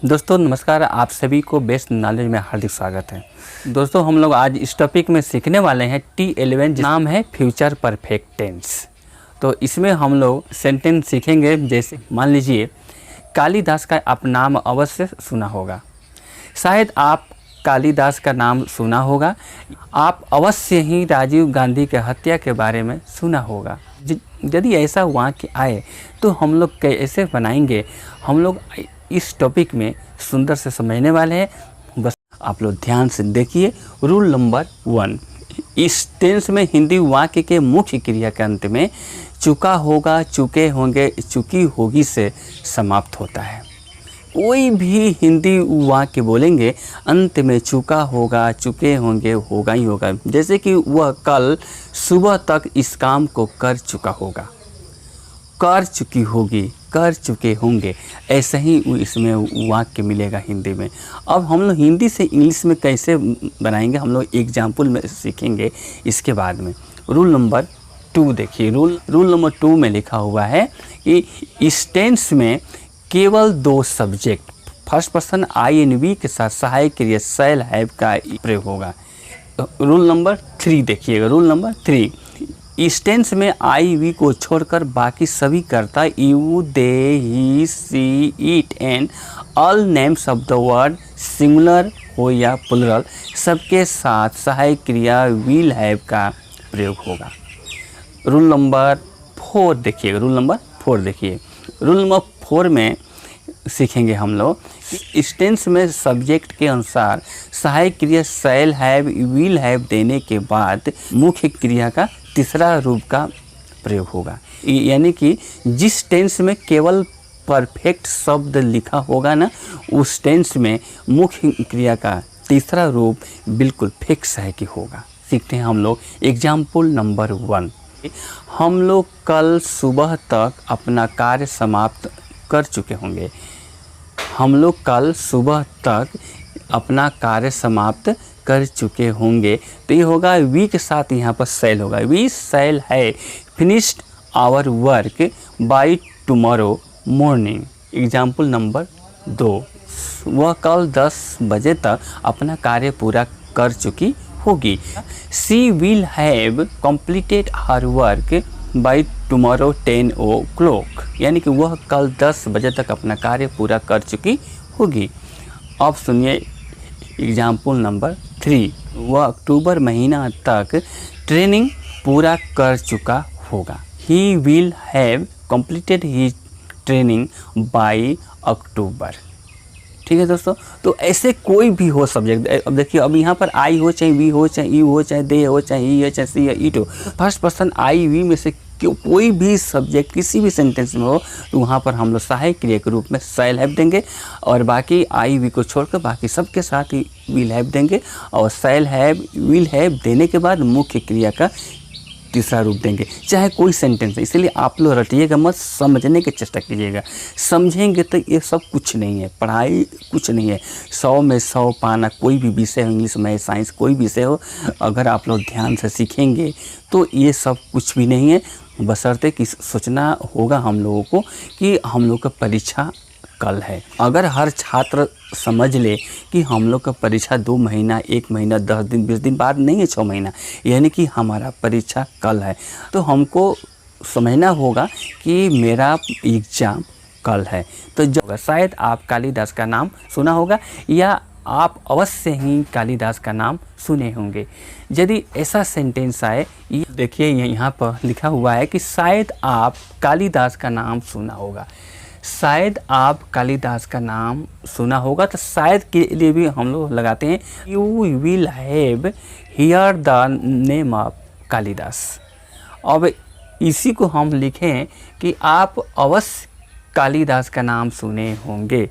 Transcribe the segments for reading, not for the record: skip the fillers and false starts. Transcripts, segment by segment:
दोस्तों नमस्कार, आप सभी को बेस्ट नॉलेज में हार्दिक स्वागत है। दोस्तों हम लोग आज इस टॉपिक में सीखने वाले हैं T11, नाम है फ्यूचर परफेक्ट टेंस। तो इसमें हम लोग सेंटेंस सीखेंगे। जैसे मान लीजिए कालिदास का आप नाम अवश्य सुना होगा, शायद आप कालिदास का नाम सुना होगा। आप अवश्य ही राजीव गांधी के हत्या के बारे में सुना होगा। यदि ऐसा वाक्य आए तो हम लोग कैसे बनाएंगे, हम लोग इस टॉपिक में सुंदर से समझने वाले हैं। बस आप लोग ध्यान से देखिए। रूल नंबर 1, इस टेंस में हिंदी वाक्य के मुख्य क्रिया के अंत में चुका होगा, चुके होंगे, चुकी होगी से समाप्त होता है। कोई भी हिंदी वाक्य बोलेंगे अंत में चुका होगा, चुके होंगे, होगा ही होगा। जैसे कि वह कल सुबह तक इस काम को कर चुका होगा, कर चुकी होगी, कर चुके होंगे, ऐसे ही इसमें वाक्य मिलेगा हिंदी में। अब हम लोग हिंदी से इंग्लिश में कैसे बनाएंगे, हम लोग एग्जाम्पल में सीखेंगे इसके बाद में। रूल नंबर 2 देखिए। रूल नंबर 2 में लिखा हुआ है कि इस टेंस में केवल 2 सब्जेक्ट फर्स्ट पर्सन INV के साथ सहायक क्रिया शैल हैव का प्रयोग होगा। रूल नंबर 3 देखिएगा। रूल नंबर 3, इस टेंस में IV को छोड़कर बाकी सभी कर्ता you, they, he, she, it and all names of the word singular हो या प्लुरल सबके साथ सहायक क्रिया विल हैव का प्रयोग होगा। रूल नंबर 4 देखिएगा। रूल नंबर 4 देखिए। रूल नंबर 4 में सीखेंगे हम लोग इस टेंस में सब्जेक्ट के अनुसार सहायक क्रिया शैल हैव, विल हैव देने के बाद मुख्य क्रिया का तीसरा रूप का प्रयोग होगा। यानी कि जिस टेंस में केवल परफेक्ट शब्द लिखा होगा ना, उस टेंस में मुख्य क्रिया का तीसरा रूप बिल्कुल फिक्स है कि होगा। सीखते हैं हम लोग एग्जाम्पल नंबर 1। हम लोग कल सुबह तक अपना कार्य समाप्त कर चुके होंगे। हम लोग कल सुबह तक अपना कार्य समाप्त कर चुके होंगे। तो ये होगा वी के साथ यहाँ पर शैल होगा। We shall have finished our work by tomorrow morning. Example number 2, वह कल 10 बजे तक अपना कार्य पूरा कर चुकी होगी। She will have completed her work by tomorrow 10 o'clock। यानी कि वह कल 10 बजे तक अपना कार्य पूरा कर चुकी होगी। अब सुनिए एग्जाम्पल नंबर 3, वह अक्टूबर महीना तक ट्रेनिंग पूरा कर चुका होगा। He will have completed his training by October. ठीक है दोस्तों, तो ऐसे कोई भी हो सब्जेक्ट। अब देखिए, अब यहाँ पर आई हो, चाहे वी हो, चाहे यू हो, चाहे दे हो, चाहे ही हो, चाहे सी या इट हो, फर्स्ट पर्सन IV में से कोई भी सब्जेक्ट किसी भी सेंटेंस में हो तो वहाँ पर हम लोग सहायक क्रिया के रूप में शैल हैव देंगे और बाकी IV को छोड़कर बाकी सबके साथ ही विल हैव देंगे और शैल हैव, विल हैव देने के बाद मुख्य क्रिया का तीसरा रूप देंगे, चाहे कोई सेंटेंस है। इसलिए आप लोग रटिएगा मत, समझने की चेष्टा कीजिएगा। समझेंगे तो ये सब कुछ नहीं है, पढ़ाई कुछ नहीं है। 100 में 100 पाना। कोई भी विषय हो, इंग्लिश, मैथ, साइंस, कोई विषय हो, अगर आप लोग ध्यान से सीखेंगे तो ये सब कुछ भी नहीं है। बशर्ते कि सोचना होगा हम लोगों को कि हम लोग का परीक्षा कल है। अगर हर छात्र समझ ले कि हम लोग का परीक्षा 2 महीना, 1 महीना, 10 दिन, 20 दिन बाद नहीं है, 6 महीना, यानी कि हमारा परीक्षा कल है, तो हमको समझना होगा कि मेरा एग्ज़ाम कल है। तो जो शायद आप कालिदास का नाम सुना होगा या आप अवश्य ही कालिदास का नाम सुने होंगे। यदि ऐसा सेंटेंस आए, देखिए यहाँ पर लिखा हुआ है कि शायद आप कालिदास का नाम सुना होगा। शायद आप कालिदास का नाम सुना होगा, तो शायद के लिए भी हम लोग लगाते हैं you will have hear the name of Kalidas. अब इसी को हम लिखें कि आप अवश्य कालिदास का नाम सुने होंगे।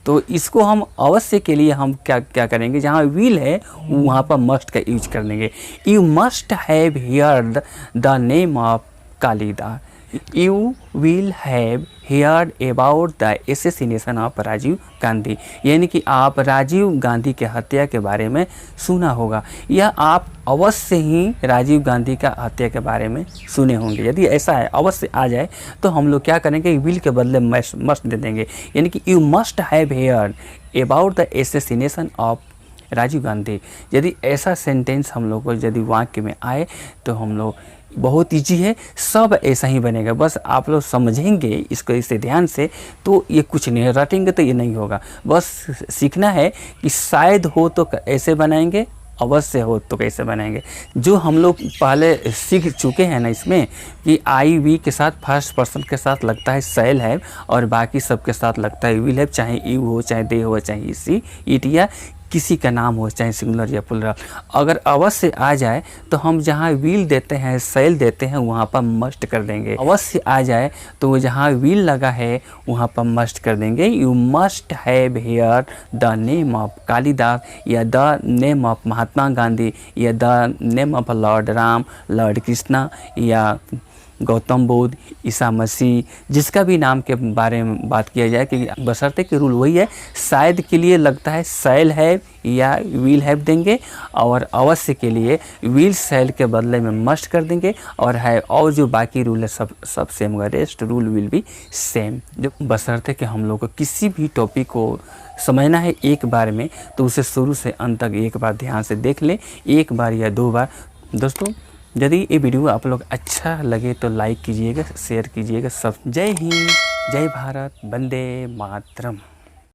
तो इसको हम अवश्य के लिए हम क्या करेंगे, जहाँ विल है वहाँ पर मस्ट का यूज कर देंगे। You must have hear the name of Kalidas. You will have heard about the assassination of Rajiv Gandhi, यानी कि आप राजीव गांधी के हत्या के बारे में सुना होगा या आप अवश्य ही राजीव गांधी का हत्या के बारे में सुने होंगे। यदि ऐसा है अवश्य आ जाए तो हम लोग क्या करेंगे, विल के बदले मस्ट दे देंगे, यानी कि you must have heard about the assassination of Rajiv Gandhi. यदि ऐसा सेंटेंस हम लोग को यदि वाक्य में आए तो हम लोग बहुत ईजी है, सब ऐसा ही बनेगा। बस आप लोग समझेंगे इसको इसे ध्यान से तो ये कुछ नहीं, रटेंगे तो ये नहीं होगा। बस सीखना है कि शायद हो तो ऐसे बनाएंगे, अवश्य हो तो कैसे बनाएंगे। जो हम लोग पहले सीख चुके हैं ना इसमें कि आई वी के साथ फर्स्ट पर्सन के साथ लगता है सेल है और बाकी सब के साथ लगता है विल है, चाहे यू हो, चाहे दे हो, चाहे इसी इट या किसी का नाम हो, चाहे सिंगुलर या प्लुरल। अगर अवश्य आ जाए तो हम जहाँ विल देते हैं, सेल देते हैं, वहाँ पर मस्ट कर देंगे। अवश्य आ जाए तो जहाँ विल लगा है वहाँ पर मस्ट कर देंगे। You must have hear the name of Kalidas या the name of Mahatma Gandhi या the name of lord Ram, lord Krishna या गौतम बुद्ध, ईसा मसीह, जिसका भी नाम के बारे में बात किया जाए कि बशर्ते कि रूल वही है, शायद के लिए लगता है सेल हैव या विल हैव देंगे और अवश्य के लिए विल सेल के बदले में मस्ट कर देंगे और है, और जो बाकी रूल है सब सेम होगा, rest rule will be same. जो बशर्ते कि हम लोग को किसी भी टॉपिक को समझना है एक बार में तो उसे शुरू से अंत तक एक बार ध्यान से देख ले, एक बार या दो बार। दोस्तों यदि ये वीडियो आप लोग अच्छा लगे तो लाइक कीजिएगा, शेयर कीजिएगा। सब जय हिंद, जय भारत, वंदे मातरम।